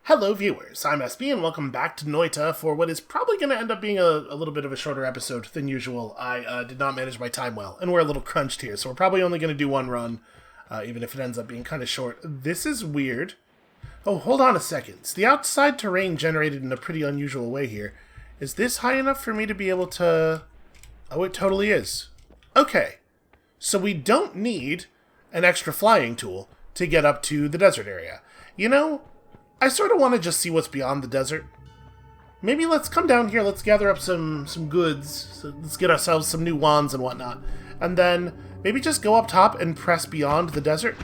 Hello viewers, I'm SB and welcome back to Noita for what is probably going to end up being a little bit of a shorter episode than usual. I did not manage my time well, and we're a little crunched here, so we're probably only going to do one run, even if it ends up being kind of short. This is weird. Oh, hold on a second. It's the outside terrain generated in a pretty unusual way here. Is this high enough for me to be able to... Oh, it totally is. Okay, so we don't need an extra flying tool to get up to the desert area. You know, I sort of want to just see what's beyond the desert. Maybe let's come down here, let's gather up some goods, so let's get ourselves some new wands and whatnot, and then maybe just go up top and press beyond the desert.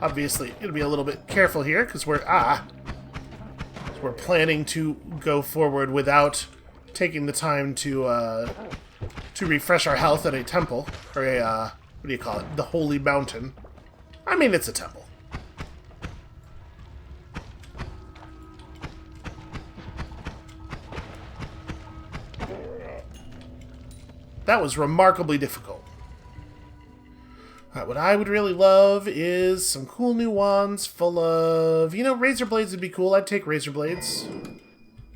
Obviously, gotta be a little bit careful here, because we're planning to go forward without taking the time to refresh our health at a temple, or a, what do you call it, the Holy Mountain. I mean, it's a temple. That was remarkably difficult. Alright, what I would really love is some cool new wands full of... You know, razor blades would be cool. I'd take razor blades.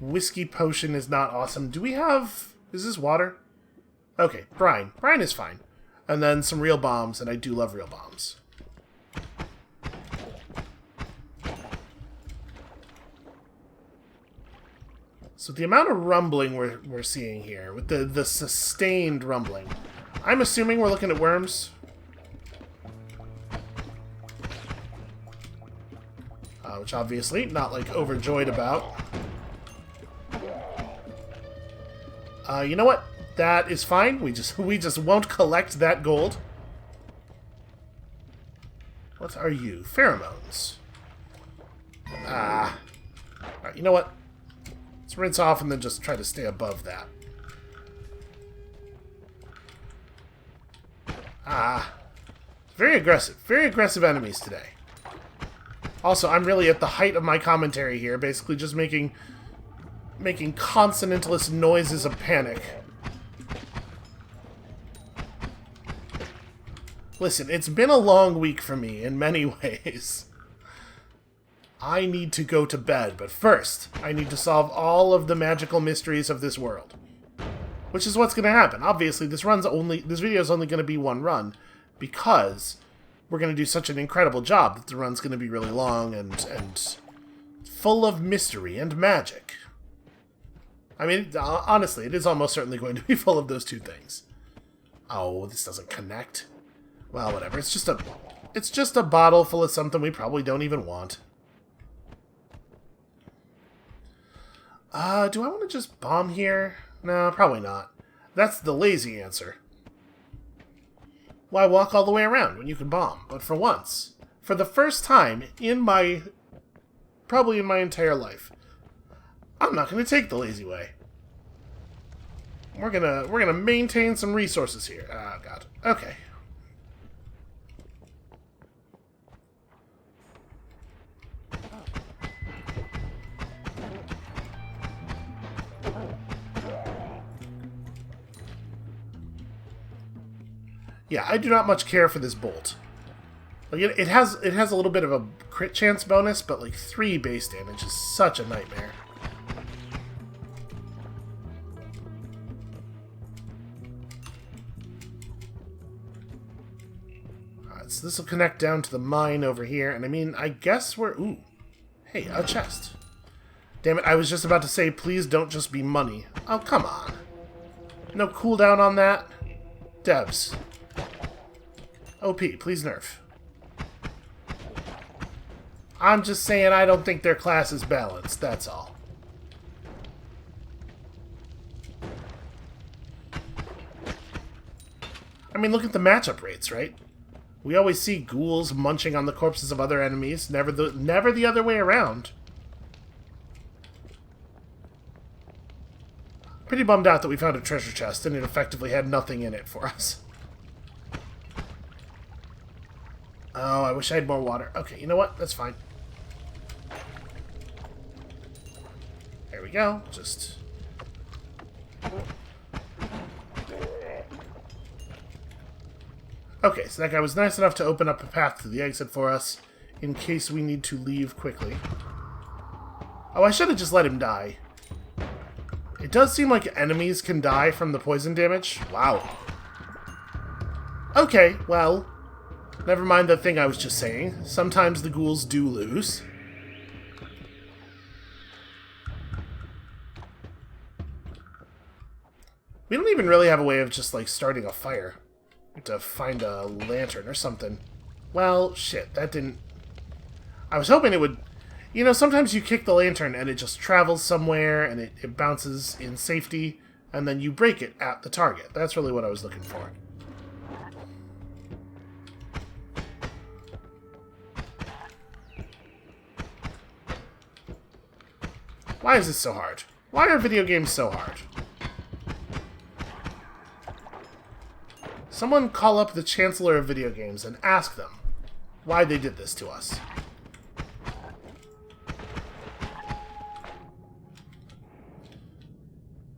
Whiskey potion is not awesome. Do we have... Is this water? Okay, brine. Brine is fine. And then some real bombs, and I do love real bombs. So the amount of rumbling we're seeing here, with the sustained rumbling, I'm assuming we're looking at worms. Which obviously, not like overjoyed about. You know what? That is fine. We just won't collect that gold. What are you? Pheromones. Alright, you know what? Let's rinse off and then just try to stay above that. Very aggressive enemies today. Also, I'm really at the height of my commentary here, basically just making consonantless noises of panic. Listen, it's been a long week for me in many ways. I need to go to bed, but first, I need to solve all of the magical mysteries of this world. Which is what's going to happen. Obviously, this video is only going to be one run, because we're going to do such an incredible job that the run's going to be really long and full of mystery and magic. I mean, honestly, it is almost certainly going to be full of those two things. Oh, this doesn't connect. Well, whatever. It's just a bottle full of something we probably don't even want. Do I want to just bomb here? No, probably not. That's the lazy answer. Why walk all the way around when you can bomb? But for once, for the first time probably in my entire life, I'm not going to take the lazy way. We're gonna maintain some resources here. Oh, God. Okay. Yeah, I do not much care for this bolt. Like it has a little bit of a crit chance bonus, but like 3 base damage is such a nightmare. Alright, so this will connect down to the mine over here, and I mean, I guess we're... Ooh. Hey, a chest. Damn it, I was just about to say, please don't just be money. Oh, come on. No cooldown on that? Devs. OP, please nerf. I'm just saying I don't think their class is balanced, that's all. I mean, look at the matchup rates, right? We always see ghouls munching on the corpses of other enemies, never the other way around. Pretty bummed out that we found a treasure chest and it effectively had nothing in it for us. Oh, I wish I had more water. Okay, you know what? That's fine. There we go. Just... Okay, so that guy was nice enough to open up a path to the exit for us in case we need to leave quickly. Oh, I should have just let him die. It does seem like enemies can die from the poison damage. Wow. Okay, well, never mind the thing I was just saying. Sometimes the ghouls do lose. We don't even really have a way of just, like, starting a fire. To find a lantern or something. Well, shit, that didn't... I was hoping it would... You know, sometimes you kick the lantern and it just travels somewhere and it bounces in safety, and then you break it at the target. That's really what I was looking for. Why is this so hard? Why are video games so hard? Someone call up the Chancellor of Video Games and ask them why they did this to us.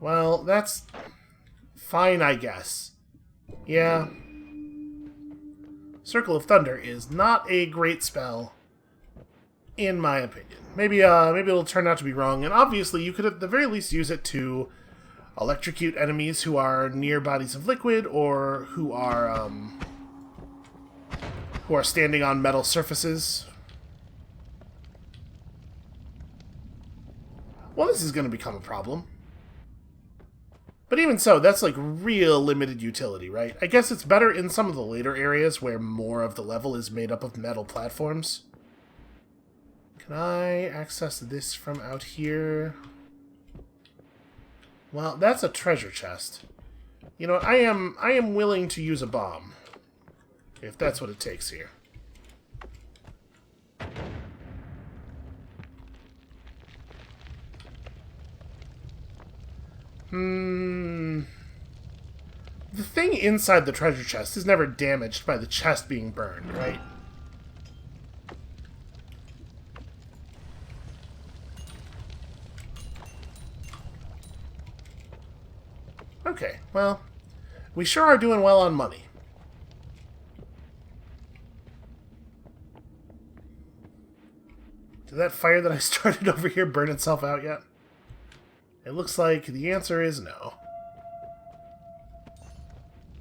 Well, that's fine, I guess. Yeah. Circle of Thunder is not a great spell, in my opinion. Maybe it'll turn out to be wrong, and obviously you could at the very least use it to electrocute enemies who are near bodies of liquid, or who are standing on metal surfaces. Well, this is going to become a problem. But even so, that's like real limited utility, right? I guess it's better in some of the later areas where more of the level is made up of metal platforms. Can I access this from out here? Well, that's a treasure chest. You know, I am willing to use a bomb, if that's what it takes here. The thing inside the treasure chest is never damaged by the chest being burned, right? Okay, well, we sure are doing well on money. Did that fire that I started over here burn itself out yet? It looks like the answer is no.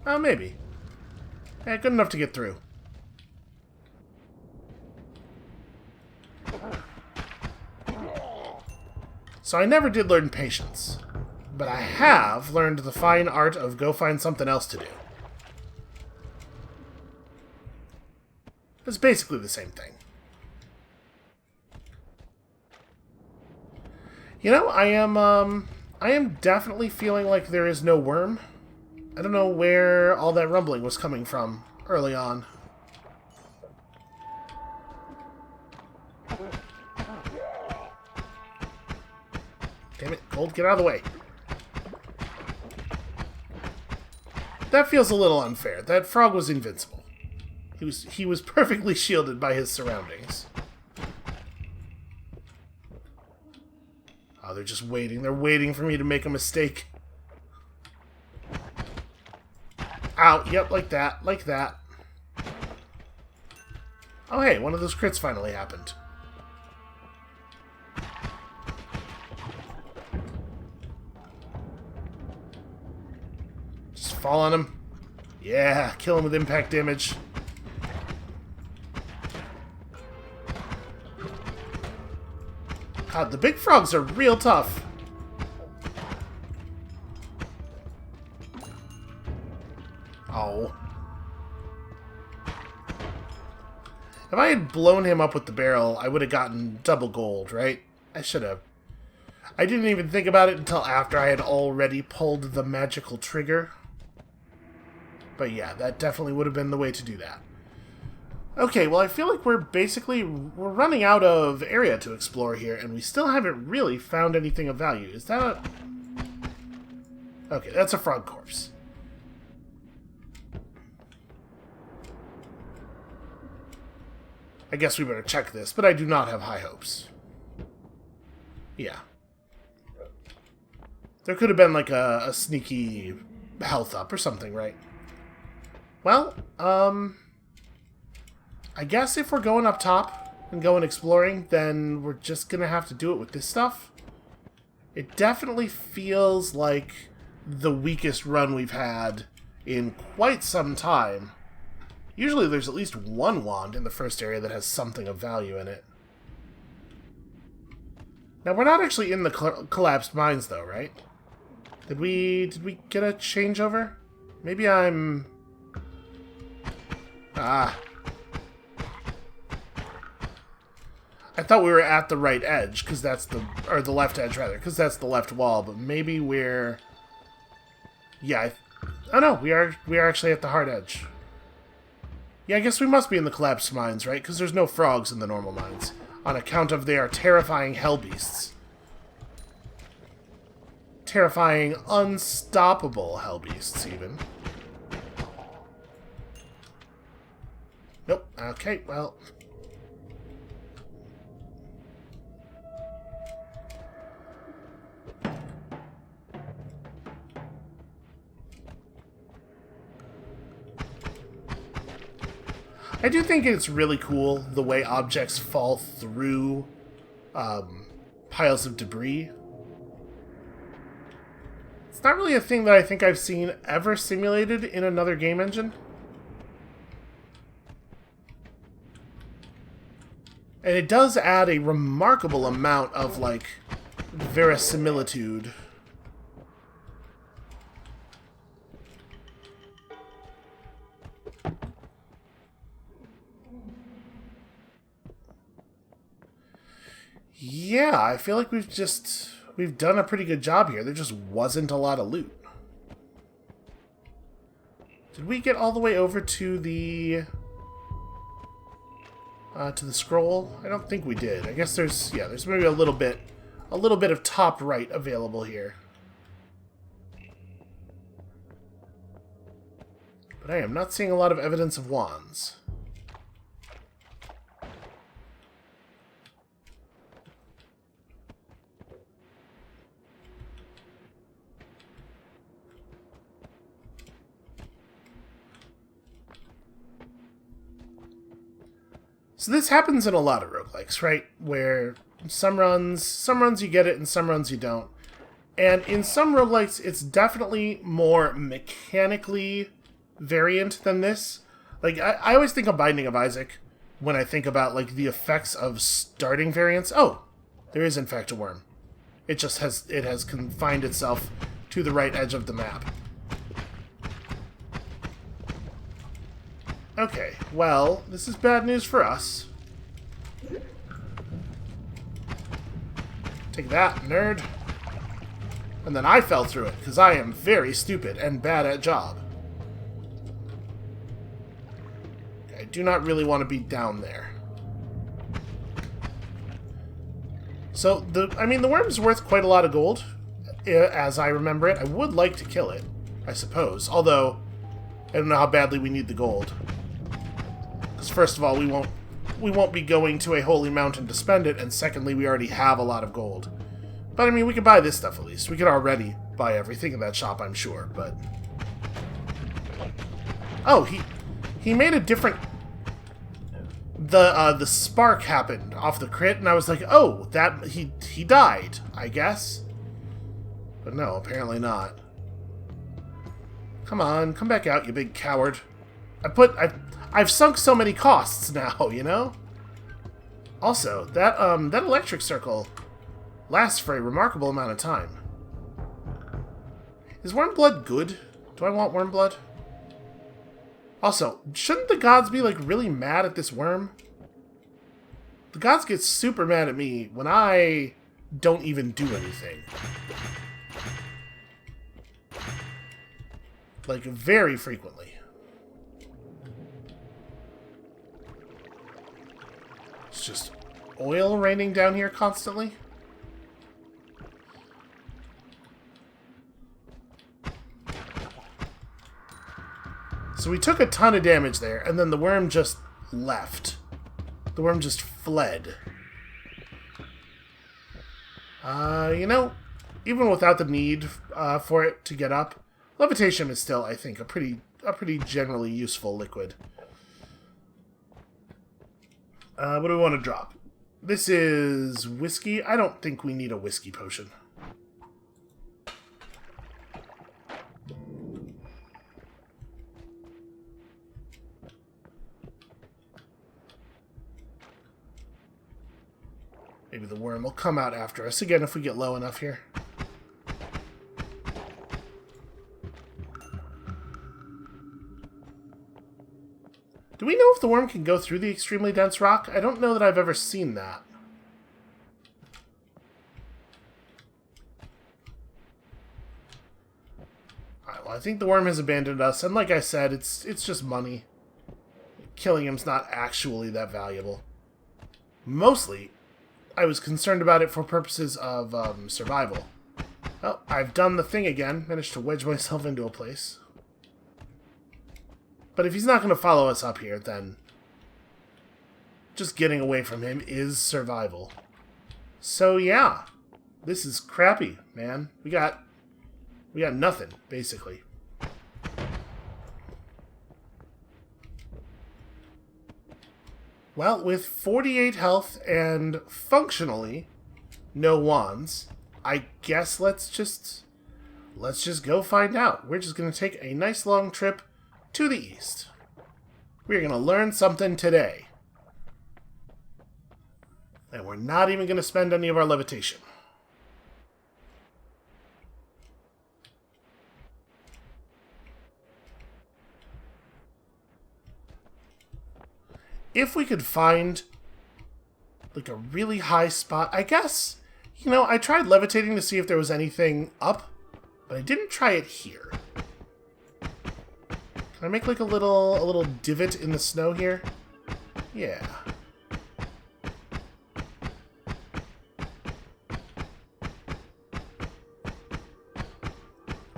Oh, maybe. Yeah, good enough to get through. So I never did learn patience. But I have learned the fine art of go find something else to do. It's basically the same thing. You know, I am definitely feeling like there is no worm. I don't know where all that rumbling was coming from early on. Damn it, Gold, get out of the way. That feels a little unfair. That frog was invincible. He was perfectly shielded by his surroundings. Oh, they're just waiting. They're waiting for me to make a mistake. Ow, yep, like that, like that. Oh hey, one of those crits finally happened. Just fall on him. Yeah, kill him with impact damage. God, the big frogs are real tough. Oh. If I had blown him up with the barrel, I would have gotten double gold, right? I should have. I didn't even think about it until after I had already pulled the magical trigger. But yeah, that definitely would have been the way to do that. Okay, well I feel like we're running out of area to explore here, and we still haven't really found anything of value. Is that a... Okay, that's a frog corpse. I guess we better check this, but I do not have high hopes. Yeah. There could have been like a sneaky health up or something, right? Well, I guess if we're going up top, and going exploring, then we're just gonna have to do it with this stuff. It definitely feels like the weakest run we've had in quite some time. Usually there's at least one wand in the first area that has something of value in it. Now, we're not actually in the collapsed mines, though, right? Did we get a changeover? Maybe I'm... Ah. I thought we were at the right edge, because that's the... Or the left edge, rather, because that's the left wall, but maybe we're... Yeah, oh no, we are actually at the hard edge. Yeah, I guess we must be in the collapsed mines, right? Because there's no frogs in the normal mines. On account of they are terrifying hell beasts. Terrifying, unstoppable hell beasts, even. Nope. Okay, well... I do think it's really cool the way objects fall through piles of debris. It's not really a thing that I think I've seen ever simulated in another game engine. And it does add a remarkable amount of, like, verisimilitude. Yeah, I feel like we've done a pretty good job here. There just wasn't a lot of loot. Did we get all the way over to the scroll? I don't think we did. I guess there's maybe a little bit of top right available here. But I am not seeing a lot of evidence of wands. So this happens in a lot of roguelikes, right? Where some runs you get it and some runs you don't. And in some roguelikes, it's definitely more mechanically variant than this. Like, I always think of Binding of Isaac when I think about, like, the effects of starting variants. Oh, there is in fact a worm. It has confined itself to the right edge of the map. Okay, well, this is bad news for us. Take that, nerd. And then I fell through it, because I am very stupid and bad at job. I do not really want to be down there. So, the worm's worth quite a lot of gold, as I remember it. I would like to kill it, I suppose. Although, I don't know how badly we need the gold. Because first of all, we won't be going to a holy mountain to spend it, and secondly, we already have a lot of gold. But I mean, we could buy this stuff at least. We could already buy everything in that shop, I'm sure, but... Oh, he made a different... The spark happened off the crit, and I was like, oh, that... He died, I guess? But no, apparently not. Come on, come back out, you big coward. I've sunk so many costs now, you know? Also, that electric circle lasts for a remarkable amount of time. Is worm blood good? Do I want worm blood? Also, shouldn't the gods be, like, really mad at this worm? The gods get super mad at me when I don't even do anything. Like, very frequently. It's just oil raining down here constantly. So we took a ton of damage there, and then the worm just left. The worm just fled. You know, even without the need for it to get up, levitation is still, I think, a pretty generally useful liquid. What do we want to drop? This is whiskey. I don't think we need a whiskey potion. Maybe the worm will come out after us again if we get low enough here. Do we know if the worm can go through the extremely dense rock? I don't know that I've ever seen that. Alright, well, I think the worm has abandoned us, and like I said, it's just money. Killing him's not actually that valuable. Mostly, I was concerned about it for purposes of survival. Well, I've done the thing again, managed to wedge myself into a place. But if he's not going to follow us up here, then just getting away from him is survival. So yeah, this is crappy, man. We got nothing, basically. Well, with 48 health and functionally no wands, I guess let's just go find out. We're just going to take a nice long trip to the east. We're going to learn something today. And we're not even going to spend any of our levitation. If we could find like a really high spot, I guess, you know, I tried levitating to see if there was anything up, but I didn't try it here. Can I make like a little divot in the snow here? Yeah.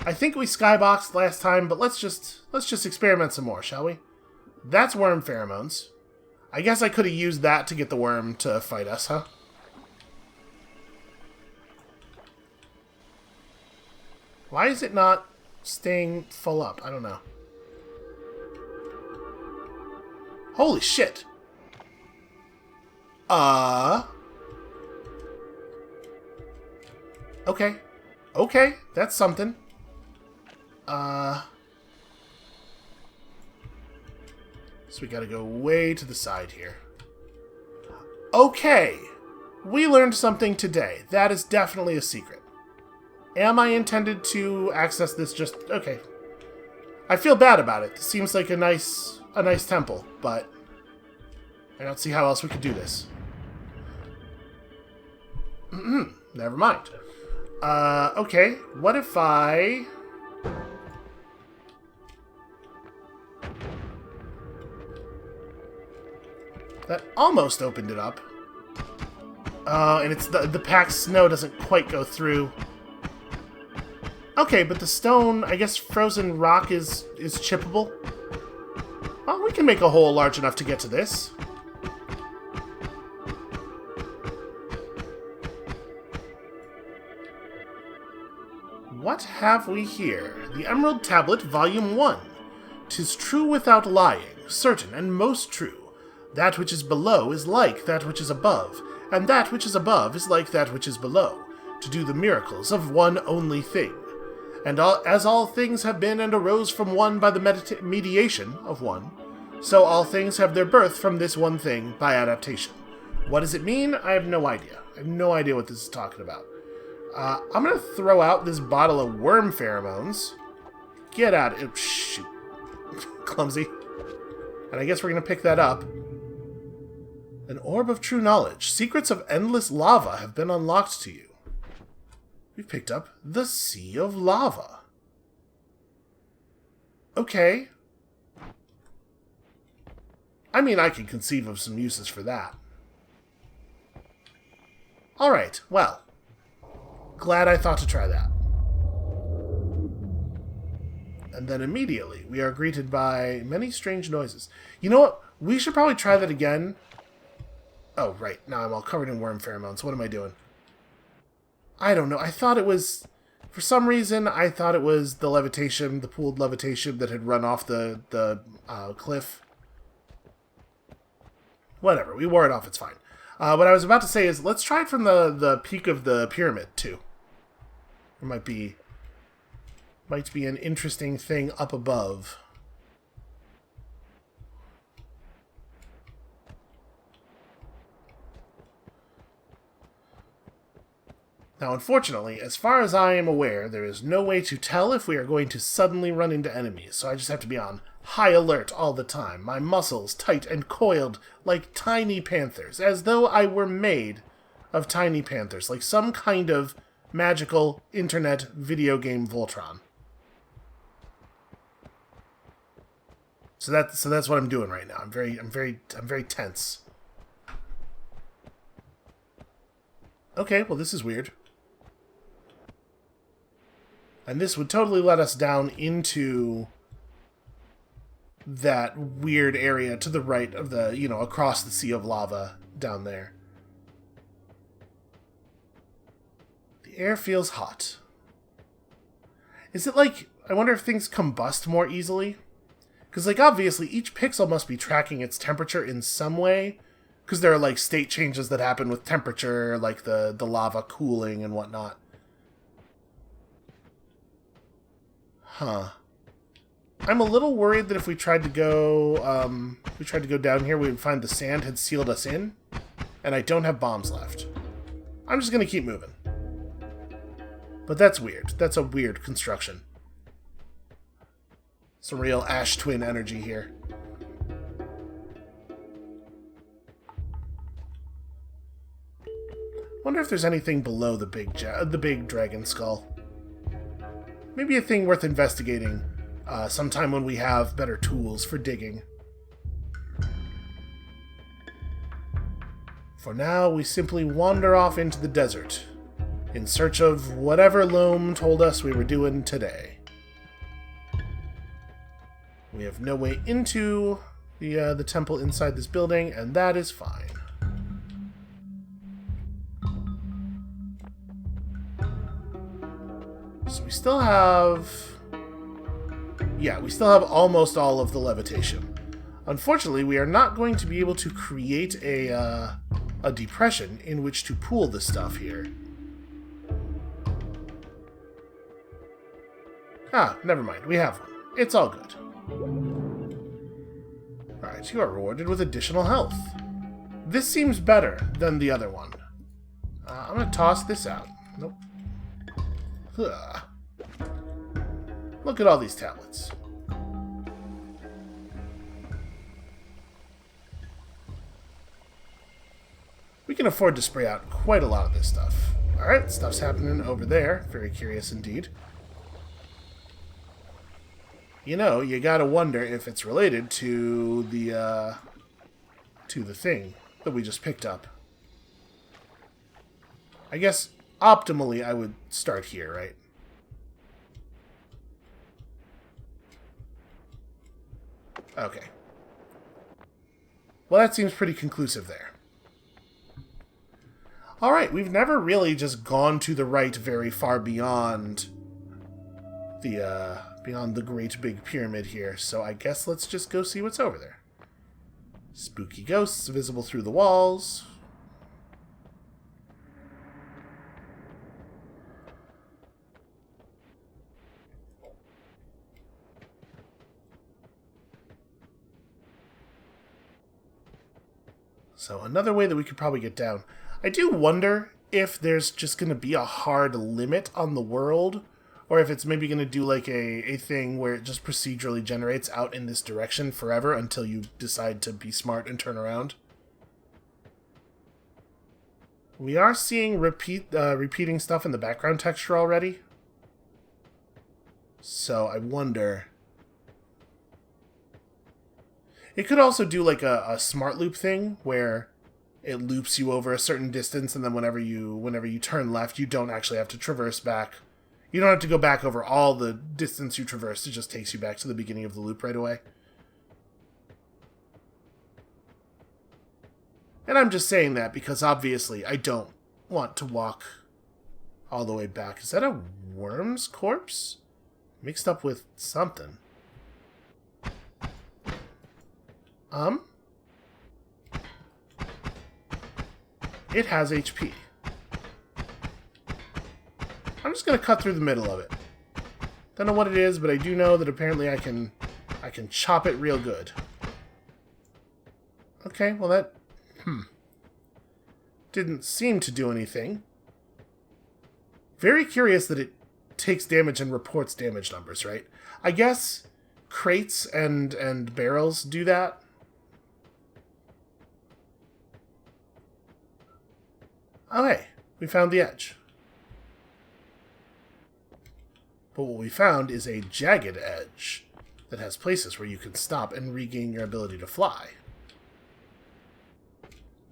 I think we skyboxed last time, but let's just experiment some more, shall we? That's worm pheromones. I guess I could have used that to get the worm to fight us, huh? Why is it not staying full up? I don't know. Holy shit! Okay. Okay, that's something. So we gotta go way to the side here. Okay! We learned something today. That is definitely a secret. Am I intended to access this just... Okay. I feel bad about it. This seems like a nice temple, but I don't see how else we could do this. Never mind. Okay. What if I... That almost opened it up. And it's the packed snow doesn't quite go through. Okay, but the stone, I guess frozen rock is chippable. Well, we can make a hole large enough to get to this. What have we here? The Emerald Tablet, Volume 1. 'Tis true without lying, certain and most true. That which is below is like that which is above, and that which is above is like that which is below, to do the miracles of one only thing. And as all things have been and arose from one by the mediation of one, so all things have their birth from this one thing by adaptation. What does it mean? I have no idea. I have no idea what this is talking about. I'm going to throw out this bottle of worm pheromones. Get out of it. Shoot. Clumsy. And I guess we're going to pick that up. An orb of true knowledge. Secrets of endless lava have been unlocked to you. We've picked up the Sea of Lava. Okay. I mean, I can conceive of some uses for that. Alright, well. Glad I thought to try that. And then immediately, we are greeted by many strange noises. You know what? We should probably try that again. Oh, right. Now I'm all covered in worm pheromones. What am I doing? I don't know. I thought it was... For some reason, I thought it was the levitation, the pooled levitation that had run off the cliff. Whatever, we wore it off, it's fine. What I was about to say is, let's try it from the peak of the pyramid, too. It might be an interesting thing up above. Now, unfortunately, as far as I am aware, there is no way to tell if we are going to suddenly run into enemies, so I just have to be on high alert all the time, my muscles tight and coiled like tiny panthers, as though I were made of tiny panthers, like some kind of magical internet video game Voltron. So that's what I'm doing right now. I'm very tense. Okay, well this is weird. And this would totally let us down into that weird area to the right of the, across the sea of lava down there. The air feels hot. Is it like, I wonder if things combust more easily? Because, like, obviously each pixel must be tracking its temperature in some way, because there are, like, state changes that happen with temperature, like the lava cooling and whatnot. Huh. I'm a little worried that if we tried to go, down here, we would find the sand had sealed us in, and I don't have bombs left. I'm just gonna keep moving. But that's weird. That's a weird construction. Some real Ash Twin energy here. Wonder if there's anything below the big dragon skull. Maybe a thing worth investigating sometime when we have better tools for digging. For now, we simply wander off into the desert in search of whatever Loam told us we were doing today. We have no way into the temple inside this building, and that is fine. So we still have... Yeah, we still have almost all of the levitation. Unfortunately, we are not going to be able to create a depression in which to pool the stuff here. Ah, never mind. We have one. It's all good. Alright, you are rewarded with additional health. This seems better than the other one. I'm going to toss this out. Nope. Ugh. Look at all these tablets. We can afford to spray out quite a lot of this stuff. Alright, stuff's happening over there. Very curious indeed. You know, you gotta wonder if it's related to the thing that we just picked up. I guess, optimally, I would start here, right? Okay. Well, that seems pretty conclusive there. Alright, we've never really just gone to the right very far beyond the great big pyramid here, so I guess let's just go see what's over there. Spooky ghosts visible through the walls. So another way that we could probably get down. I do wonder if there's just going to be a hard limit on the world, or if it's maybe going to do like a thing where it just procedurally generates out in this direction forever until you decide to be smart and turn around. We are seeing repeating stuff in the background texture already. So I wonder... It could also do like a smart loop thing where it loops you over a certain distance, and then whenever you turn left, you don't actually have to traverse back. You don't have to go back over all the distance you traversed. It just takes you back to the beginning of the loop right away. And I'm just saying that because obviously I don't want to walk all the way back. Is that a worm's corpse? Mixed up with something. It has HP. I'm just going to cut through the middle of it. Don't know what it is, but I do know that apparently I can chop it real good. Okay, well that... didn't seem to do anything. Very curious that it takes damage and reports damage numbers, right? I guess crates and barrels do that. Okay, we found the edge. But what we found is a jagged edge that has places where you can stop and regain your ability to fly.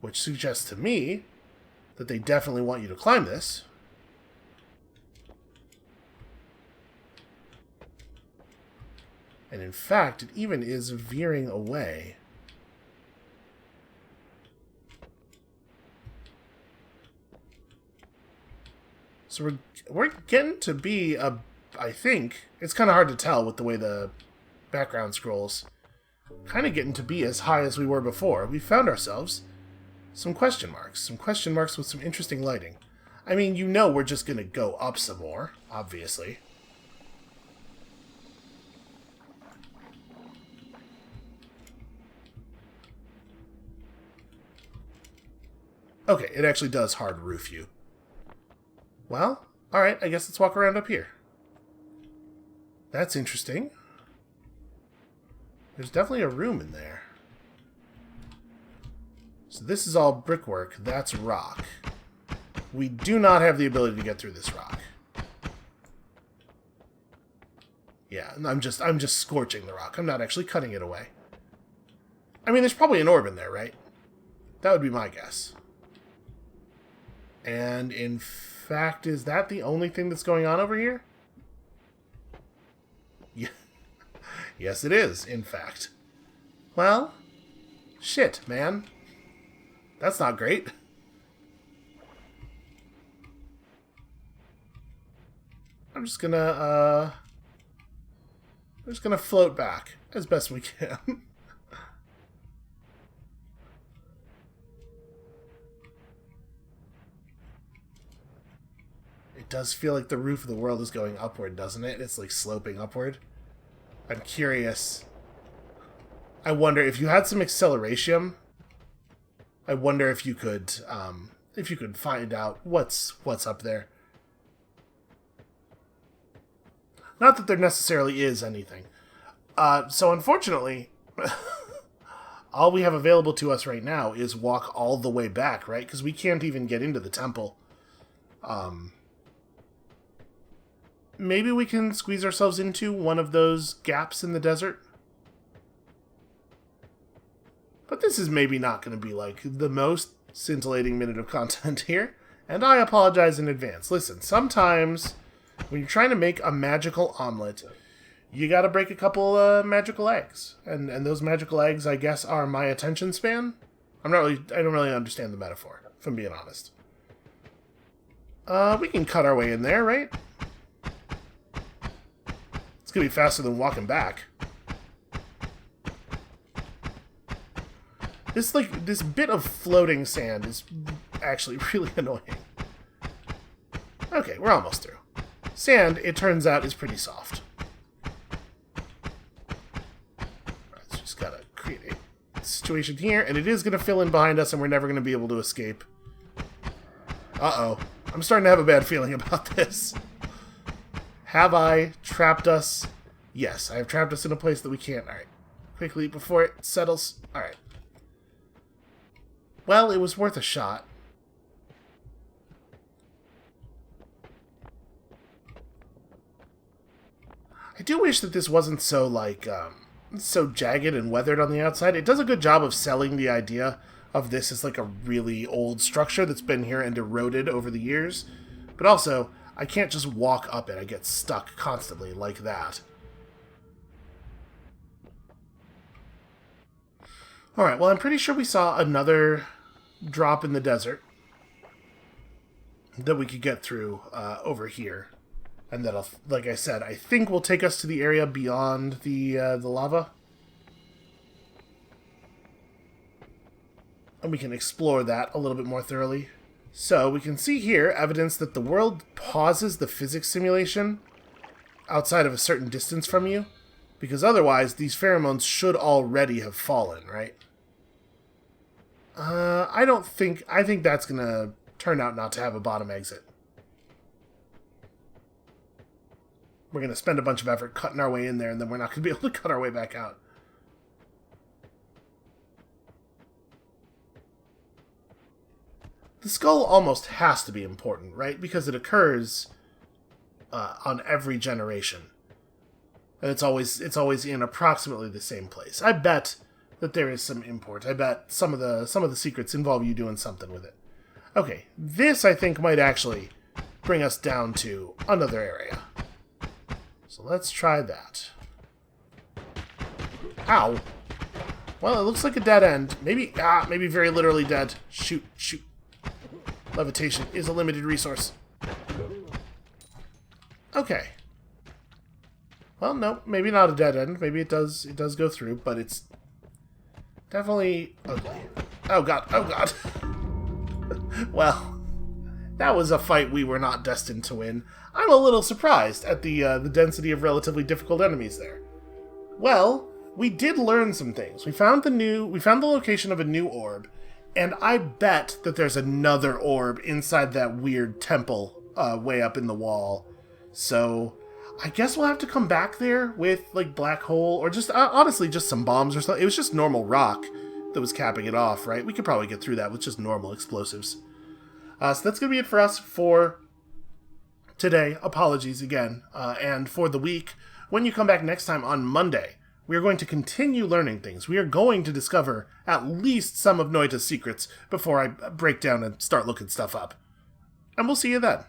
Which suggests to me that they definitely want you to climb this. And in fact, it even is veering away. So we're getting to be a... I think it's kind of hard to tell with the way the background scrolls. Kind of getting to be as high as we were before. We found ourselves some question marks. Some question marks with some interesting lighting. I mean, you know we're just going to go up some more, obviously. Okay, it actually does hard roof you. Well, alright, I guess let's walk around up here. That's interesting. There's definitely a room in there. So this is all brickwork. That's rock. We do not have the ability to get through this rock. Yeah, I'm just scorching the rock. I'm not actually cutting it away. I mean, there's probably an orb in there, right? That would be my guess. And in fact, is that the only thing that's going on over here? Yeah. Yes, it is, in fact. Well, shit, man. That's not great. I'm just gonna float back as best we can. It does feel like the roof of the world is going upward, doesn't it? It's like sloping upward. I'm curious. I wonder if you had some acceleration. I wonder if you could find out what's up there. Not that there necessarily is anything. So unfortunately, all we have available to us right now is walk all the way back, right? Because we can't even get into the temple. Maybe we can squeeze ourselves into one of those gaps in the desert. But this is maybe not going to be like the most scintillating minute of content here. And I apologize in advance. Listen, sometimes when you're trying to make a magical omelet, you got to break a couple magical eggs. And those magical eggs, I guess, are my attention span. I don't really understand the metaphor, if I'm being honest. We can cut our way in there, right? It's going to be faster than walking back. This bit of floating sand is actually really annoying. Okay, we're almost through. Sand, it turns out, is pretty soft. Alright, so just gotta create a situation here, and it is gonna fill in behind us, and we're never gonna be able to escape. Uh-oh. I'm starting to have a bad feeling about this. Have I trapped us? Yes, I have trapped us in a place that we can't. Alright. Quickly, before it settles. Alright. Well, it was worth a shot. I do wish that this wasn't so, like, so jagged and weathered on the outside. It does a good job of selling the idea of this as, like, a really old structure that's been here and eroded over the years. But also, I can't just walk up it. I get stuck constantly like that. Alright, well, I'm pretty sure we saw another drop in the desert that we could get through over here. And that'll, like I said, I think will take us to the area beyond the lava. And we can explore that a little bit more thoroughly. So we can see here evidence that the world pauses the physics simulation outside of a certain distance from you, because otherwise these pheromones should already have fallen, right? I think that's gonna turn out not to have a bottom exit. We're gonna spend a bunch of effort cutting our way in there, and then we're not gonna be able to cut our way back out. The skull almost has to be important, right? Because it occurs on every generation, and it's always in approximately the same place. I bet that there is some import. I bet some of the secrets involve you doing something with it. Okay, this I think might actually bring us down to another area. So let's try that. Ow. Well, it looks like a dead end. Maybe very literally dead. Shoot. Levitation is a limited resource. Okay. Well, no, maybe not a dead end. Maybe it does go through, but it's definitely ugly. Oh god. Well, that was a fight we were not destined to win. I'm a little surprised at the density of relatively difficult enemies there. Well, we did learn some things. We found the location of a new orb, and I bet that there's another orb inside that weird temple way up in the wall. So I guess we'll have to come back there with like black hole or just honestly just some bombs or something. It was just normal rock that was capping it off, right? We could probably get through that with just normal explosives. So that's going to be it for us for today. Apologies again. And for the week, when you come back next time on Monday, we are going to continue learning things. We are going to discover at least some of Noita's secrets before I break down and start looking stuff up. And we'll see you then.